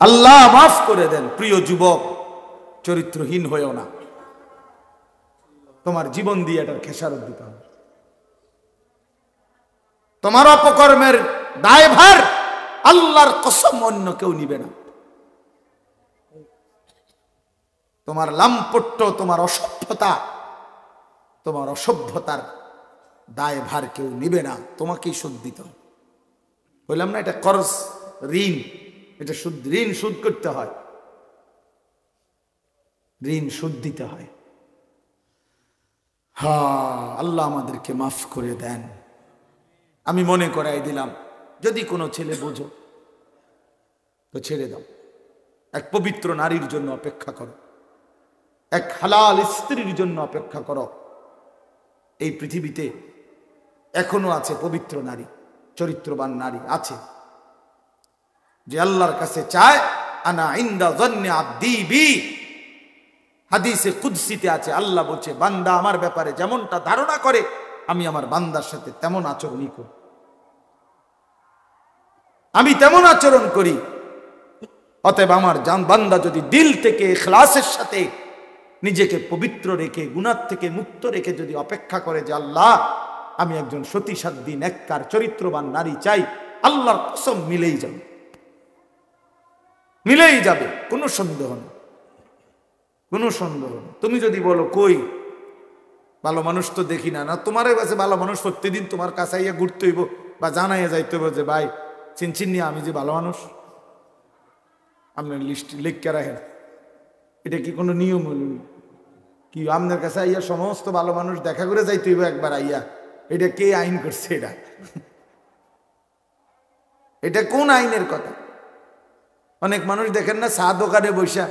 আল্লাহ মাফ করে দেন। প্রিয় যুবক, চরিত্রহীন হয়েও না, তোমার জীবন দিয়ে এটার খেসারত দিতে হবে। তোমার অপকর্মের দায়ভার আল্লাহর কসম অন্য কেউ নিবে না। তোমার লাম্পট্য, তোমার অসভ্যতা, তোমার অসভ্যতার দায়ভার কেউ নিবে না, তোমাকেই শোধ দিতে হবে। বললাম না, এটা করজ, ঋণ, এটা সুদ, ঋণ শোধ করতে হয়, ঋণ শোধ দিতে হয়। আল্লাহ আমাদেরকে মাফ করে দেন। আমি মনে করাই দিলাম, যদি কোনো ছেলে বোঝো তো ছেড়ে দাও। এক পবিত্র নারীর জন্য অপেক্ষা করো, এক হালাল স্ত্রীর জন্য অপেক্ষা করো। এই পৃথিবীতে এখনো আছে পবিত্র নারী, চরিত্রবান নারী আছে, যে আল্লাহর কাছে চায় আনা ইনদা যন্নি আবদি বি। হাদিসে কুদসিতে আছে, আল্লাহ বলছে বান্দা আমার ব্যাপারে যেমনটা ধারণা করে আমি আমার বান্দার সাথে তেমন আচরণই করি, আমি তেমন আচরণ করি। অতএব আমার বান্দা যদি দিল থেকে ইখলাসের সাথে নিজেকে পবিত্র রেখে, গুনাহ থেকে মুক্ত রেখে যদি অপেক্ষা করে যে আল্লাহ আমি একজন সতীসাধ্যী নেককার চরিত্রবান নারী চাই, আল্লাহর কসম মিলেই যাবে, মিলেই যাবে, কোনো সন্দেহ নেই, কোনো সন্দেহ নেই। তুমি যদি বলো কই ভালো মানুষ তো দেখি না, না তোমার কাছে ভালো মানুষ প্রত্যেকদিন তোমার কাছে আইয়া ঘুরতে হইব বা জানাইয়া যাইতে হইব যে ভাই চিনচিন আমি যে ভালো মানুষ, আপনার লিস্ট লিখকে রাখেন। এটা কি কোনো নিয়ম হল কি? আপনার কাছে আইয়া সমস্ত ভালো মানুষ দেখা করে যাইতে হইব একবার আইয়া? এটা কে আইন করছে? এটা এটা কোন আইনের কথা? অনেক মানুষ দেখেন না, চা দোকানে বৈশা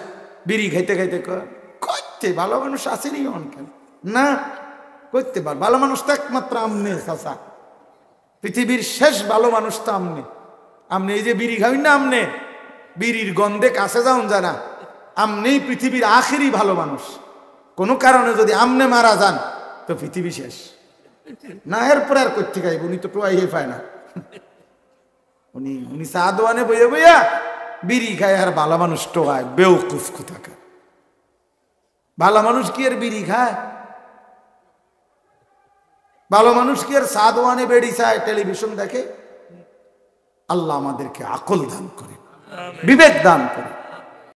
বিড়ি খাইতে খাইতে করতে ভালো মানুষ আসেনি অনকেন না, করতে পার ভালো মানুষ তো একমাত্র আমনে চাচা, পৃথিবীর শেষ ভালো মানুষ তো আমনে। আমনে এই যে বিড়ি খাবেন না, আমনে বিড়ির গন্ধে কাছে যাওন যায় না, আমনেই পৃথিবীর আখেরি ভালো মানুষ। কোনো কারণে যদি আমনে মারা যান তো পৃথিবী শেষ না, এরপরে আর করতে খাইব, উনি তো টোয়াই পায় না। উনি চা দোয়ানে বইয়া বইয়া বিড়ি খায় আর ভালো মানুষ টোয়ায়, বেউকুফ কোথাকার। ভালো মানুষ কি আর বিড়ি খায়? ভালো মানুষ কি আর চা দোয়ানে বেড়ি চায়, টেলিভিশন দেখে? আল্লাহ আমাদেরকে আকল দান করে, বিবেক দান করে।